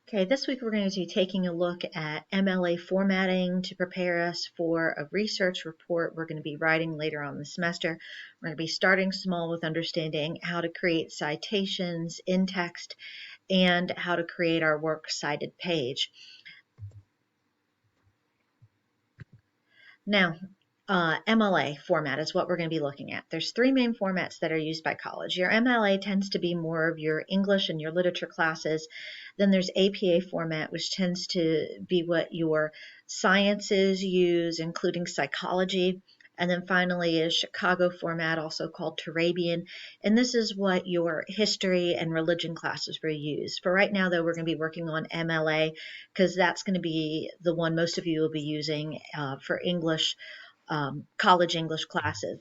Okay, this week we're going to be taking a look at MLA formatting to prepare us for a research report we're going to be writing later on in the semester. We're going to be starting small with understanding how to create citations in text and how to create our works cited page. Now, MLA format is what we're going to be looking at. There's three main formats that are used by college. Your MLA tends to be more of your English and your literature classes. Then there's APA format, which tends to be what your sciences use, including psychology. And then finally is Chicago format, also called Turabian. And this is what your history and religion classes will use. For right now, though, we're going to be working on MLA because that's going to be the one most of you will be using for English, college English classes.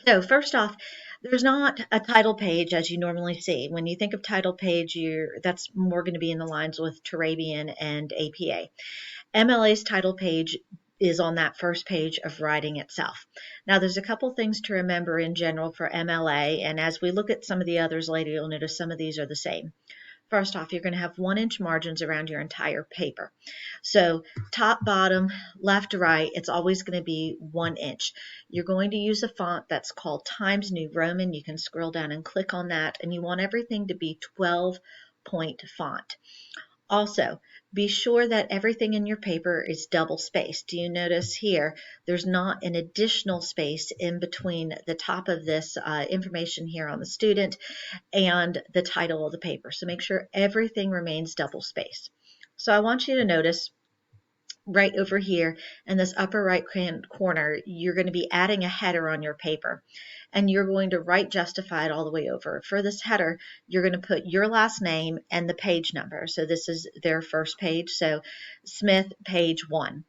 So first off, there's not a title page as you normally see. When you think of title page, that's more going to be in the lines with Turabian and APA. MLA's title page is on that first page of writing itself. Now, there's a couple things to remember in general for MLA, and as we look at some of the others later, you'll notice some of these are the same. First off, you're going to have 1-inch margins around your entire paper. So top, bottom, left to right, it's always going to be 1 inch. You're going to use a font that's called Times New Roman. You can scroll down and click on that, and you want everything to be 12-point font. Also, be sure that everything in your paper is double spaced. Do you notice here there's not an additional space in between the top of this information here on the student and the title of the paper. So make sure everything remains double spaced. So I want you to notice right over here in this upper right corner, you're going to be adding a header on your paper, and you're going to write justified all the way over. For this header, you're going to put your last name and the page number. So this is their first page, so Smith, page 1.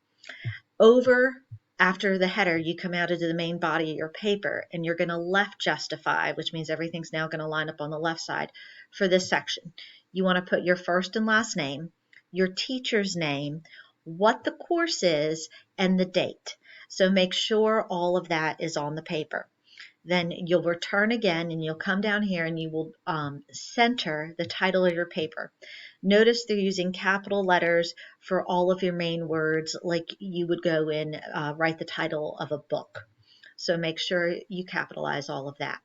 Over after the header, you come out into the main body of your paper, and you're going to left justify, which means everything's now going to line up on the left side for this section. You want to put your first and last name, your teacher's name, what the course is, and the date. So make sure all of that is on the paper. Then you'll return again, and you'll come down here and you will center the title of your paper. Notice they're using capital letters for all of your main words, like you would go and write the title of a book. So make sure you capitalize all of that.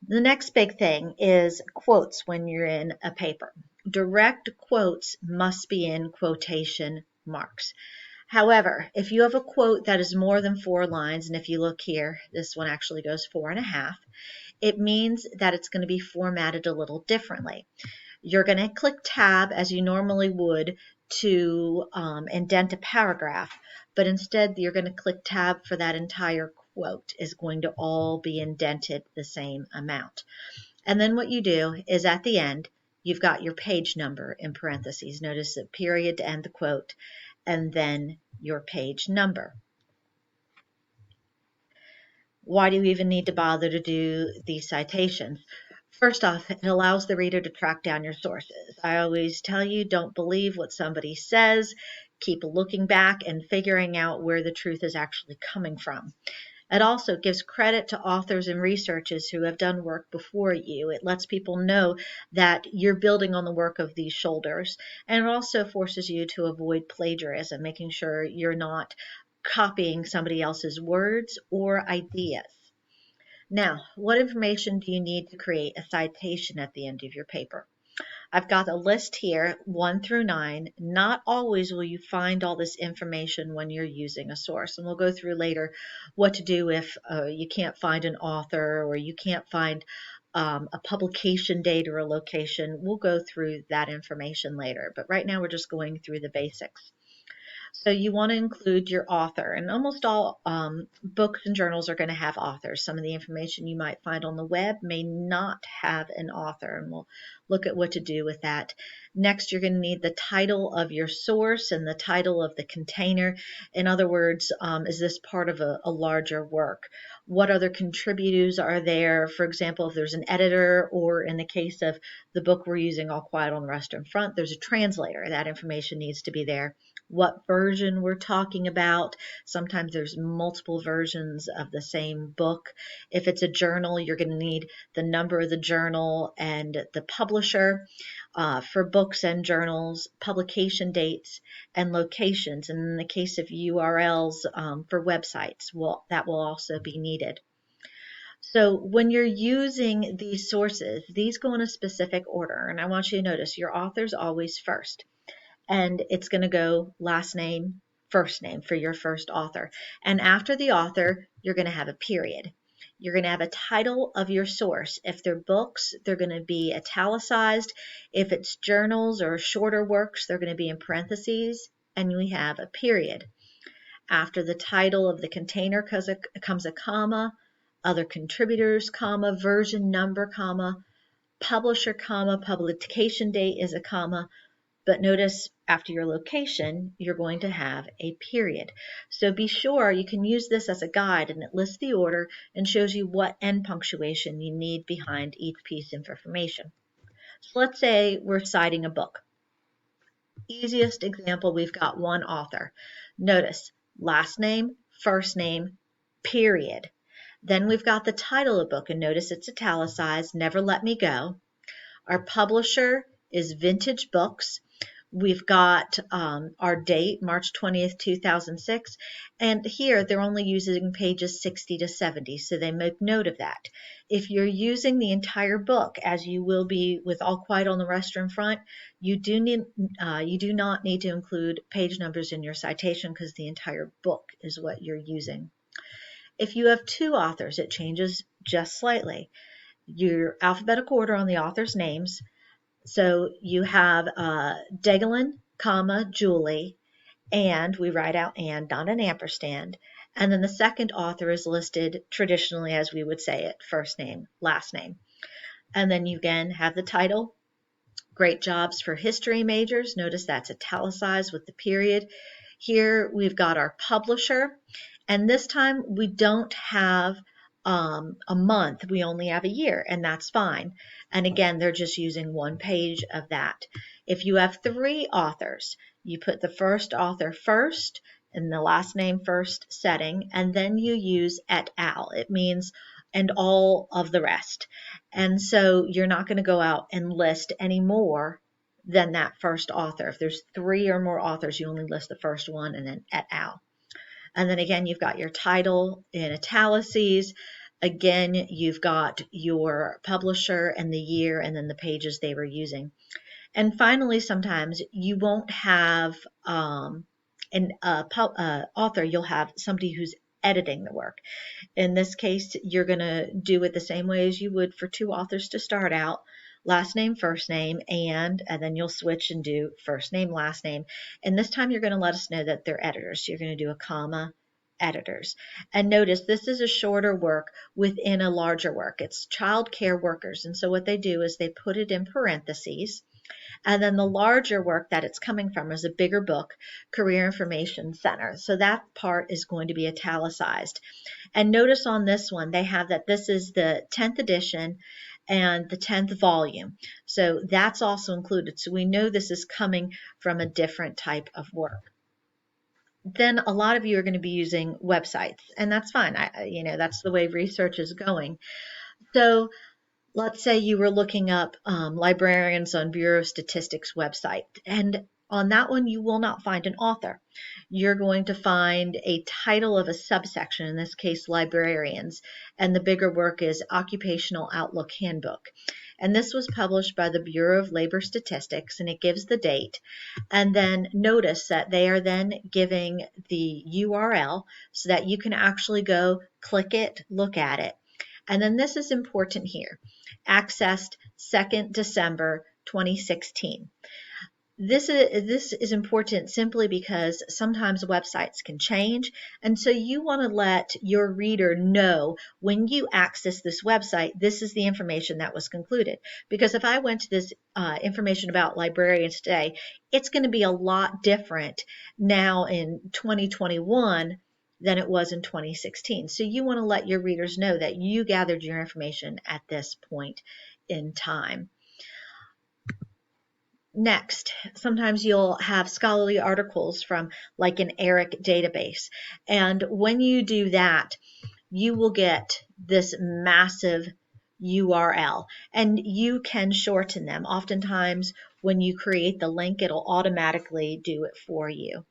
The next big thing is quotes when you're in a paper. Direct quotes must be in quotation marks. However, if you have a quote that is more than 4 lines, and if you look here, this one actually goes 4.5, it means that it's going to be formatted a little differently. You're going to click tab as you normally would to indent a paragraph, but instead you're going to click tab for that entire quote is going to all be indented the same amount. And then what you do is at the end, you've got your page number in parentheses. Notice the period to end the quote, and then your page number. Why do you even need to bother to do these citations? First off, it allows the reader to track down your sources. I always tell you, don't believe what somebody says. Keep looking back and figuring out where the truth is actually coming from. It also gives credit to authors and researchers who have done work before you. It lets people know that you're building on the work of these shoulders. And it also forces you to avoid plagiarism, making sure you're not copying somebody else's words or ideas. Now, what information do you need to create a citation at the end of your paper? I've got a list here, 1 through 9. Not always will you find all this information when you're using a source. And we'll go through later what to do if you can't find an author or you can't find a publication date or a location. We'll go through that information later. But right now we're just going through the basics. So you want to include your author, and almost all books and journals are going to have authors. Some of the information you might find on the web may not have an author, and we'll look at what to do with that. Next, you're going to need the title of your source and the title of the container. In other words, is this part of a larger work? What other contributors are there? For example, if there's an editor, or in the case of the book we're using, All Quiet on the Western Front, there's a translator. That information needs to be there. What version we're talking about. Sometimes there's multiple versions of the same book. If it's a journal, you're going to need the number of the journal and the publisher. for books and journals, publication dates, and locations. And in the case of URLs for websites, that will also be needed. So when you're using these sources, these go in a specific order. And I want you to notice your author's always first. And it's going to go last name, first name for your first author. And after the author, you're going to have a period. You're going to have a title of your source. If they're books, they're going to be italicized. If it's journals or shorter works, they're going to be in parentheses. And we have a period. After the title of the container comes a comma, other contributors, comma, version number, comma, publisher, comma, publication date is a comma. But notice after your location, you're going to have a period. So be sure you can use this as a guide, and it lists the order and shows you what end punctuation you need behind each piece of information. So let's say we're citing a book. Easiest example, we've got one author. Notice last name, first name, period. Then we've got the title of the book, and notice it's italicized, Never Let Me Go. Our publisher is Vintage Books. We've got our date, March 20th, 2006, and here they're only using pages 60 to 70, so they make note of that. If you're using the entire book, as you will be with All Quiet on the Western Front, you do not need to include page numbers in your citation because the entire book is what you're using. If you have two authors, it changes just slightly. Your alphabetical order on the author's names. So you have Degelin, comma, Julie, and we write out and, not an ampersand. And then the second author is listed traditionally as we would say it, first name, last name. And then you again have the title, Great Jobs for History Majors. Notice that's italicized with the period. Here we've got our publisher. And this time we don't have a month, we only have a year, and that's fine. And again, they're just using one page of that. If you have three authors, you put the first author first and the last name first setting, and then you use et al. It means and all of the rest. And so you're not going to go out and list any more than that first author. If there's three or more authors, you only list the first one and then et al. And then again, you've got your title in italices. Again, you've got your publisher and the year and then the pages they were using. And finally, sometimes you won't have an author, you'll have somebody who's editing the work. In this case, you're going to do it the same way as you would for two authors to start out. Last name, first name, and then you'll switch and do first name, last name. And this time you're going to let us know that they're editors. So you're going to do a comma, editors. And notice this is a shorter work within a larger work. It's child care workers. And so what they do is they put it in parentheses. And then the larger work that it's coming from is a bigger book, Career Information Center. So that part is going to be italicized. And notice on this one, they have that this is the 10th edition and the 10th volume. So that's also included. So we know this is coming from a different type of work. Then a lot of you are going to be using websites, and that's fine. That's the way research is going. So let's say you were looking up librarians on Bureau of Statistics website, and on that one you will not find an author. You're going to find a title of a subsection, in this case librarians, and the bigger work is Occupational Outlook Handbook. And this was published by the Bureau of Labor Statistics, and it gives the date. And then notice that they are then giving the URL so that you can actually go click it, look at it. And then this is important here, accessed 2nd December 2016. This is important simply because sometimes websites can change, and so you want to let your reader know when you access this website, this is the information that was concluded. Because if I went to this information about librarians today, it's going to be a lot different now in 2021 than it was in 2016. So you want to let your readers know that you gathered your information at this point in time. Next, sometimes you'll have scholarly articles from like an ERIC database. And when you do that, you will get this massive URL, and you can shorten them. Oftentimes when you create the link, it'll automatically do it for you.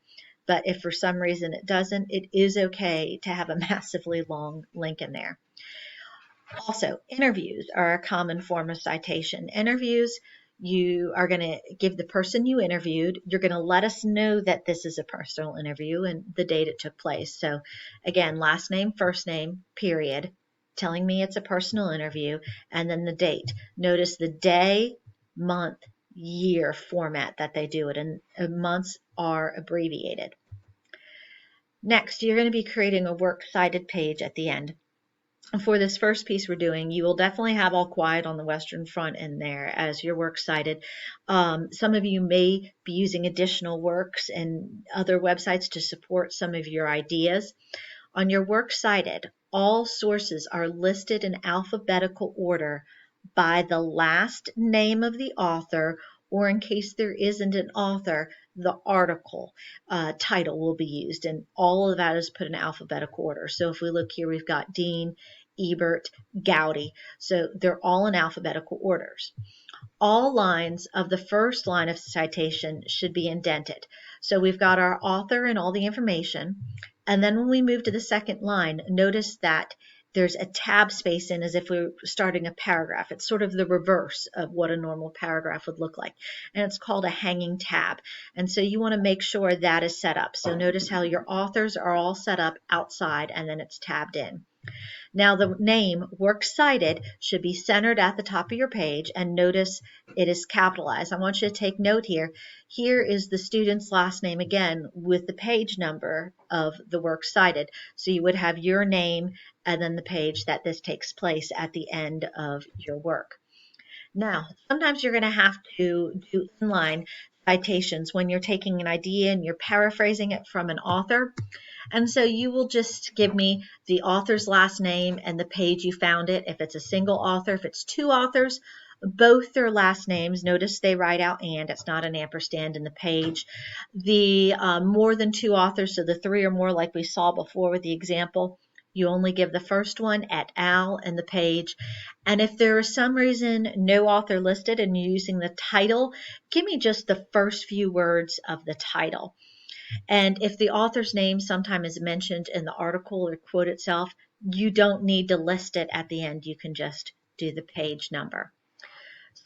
But if for some reason it doesn't, it is okay to have a massively long link in there. Also, interviews are a common form of citation. Interviews, you are going to give the person you interviewed, you're going to let us know that this is a personal interview and the date it took place. So again, last name, first name, period, telling me it's a personal interview, and then the date. Notice the day, month, year format that they do it, and months are abbreviated. Next, you're going to be creating a works cited page at the end. For this first piece we're doing, you will definitely have All Quiet on the Western Front in there as your works cited. Some of you may be using additional works and other websites to support some of your ideas. On your works cited, all sources are listed in alphabetical order by the last name of the author, or in case there isn't an author, the article title will be used, and all of that is put in alphabetical order. So if we look here, we've got Dean, Ebert, Gowdy. So they're all in alphabetical orders. All lines of the first line of citation should be indented. So we've got our author and all the information. And then when we move to the second line, notice that there's a tab space in as if we were starting a paragraph. It's sort of the reverse of what a normal paragraph would look like. And it's called a hanging tab. And so you want to make sure that is set up. So notice how your authors are all set up outside and then it's tabbed in. Now the name Works Cited should be centered at the top of your page, and notice it is capitalized. I want you to take note here. Here is the student's last name again with the page number of the Works Cited. So you would have your name and then the page that this takes place at the end of your work. Now, sometimes you're going to have to do inline citations when you're taking an idea and you're paraphrasing it from an author. And so you will just give me the author's last name and the page you found it. If it's a single author, if it's two authors, both their last names. Notice they write out and, it's not an ampersand in the page. The more than two authors, so the three or more like we saw before with the example, you only give the first one et al. And the page. And if there is some reason no author listed and you're using the title, give me just the first few words of the title. And if the author's name sometime is mentioned in the article or quote itself, you don't need to list it at the end. You can just do the page number.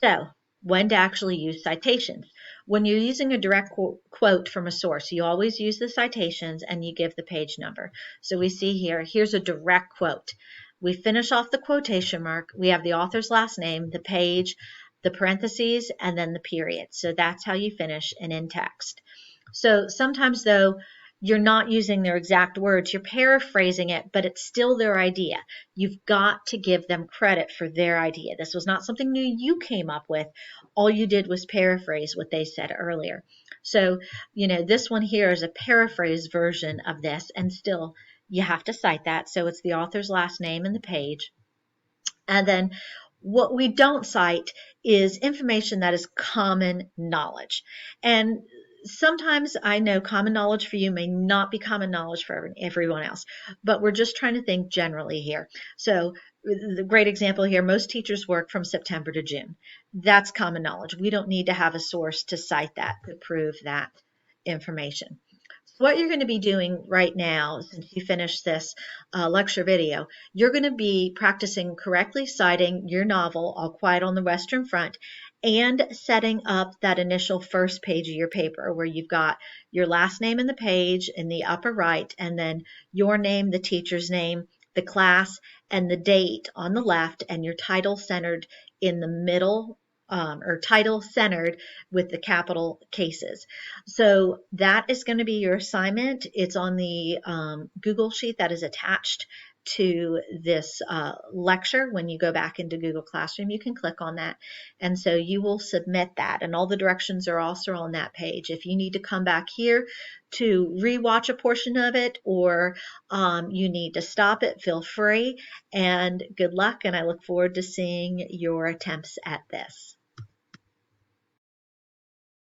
So, when to actually use citations. When you're using a direct quote from a source, you always use the citations and you give the page number. So we see here, here's a direct quote. We finish off the quotation mark. We have the author's last name, the page, the parentheses, and then the period. So that's how you finish an in text. So sometimes, though, you're not using their exact words, you're paraphrasing it, but it's still their idea. You've got to give them credit for their idea. This was not something new you came up with. All you did was paraphrase what they said earlier. So, this one here is a paraphrase version of this, and still you have to cite that. So it's the author's last name and the page. And then what we don't cite is information that is common knowledge. And sometimes I know common knowledge for you may not be common knowledge for everyone else, but we're just trying to think generally here. So the great example here, most teachers work from September to June. That's common knowledge. We don't need to have a source to cite that to prove that information. So what you're going to be doing right now, since you finished this lecture video, you're going to be practicing correctly citing your novel, All Quiet on the Western Front, and setting up that initial first page of your paper where you've got your last name in the page in the upper right, and then your name, the teacher's name, the class, and the date on the left, and your title centered in the middle, or title centered with the capital cases. So that is going to be your assignment. It's on the Google Sheet that is attached to this lecture. When you go back into Google Classroom, you can click on that, and so you will submit that, and all the directions are also on that page. If you need to come back here to rewatch a portion of it, or you need to stop it, feel free, and good luck, and I look forward to seeing your attempts at this.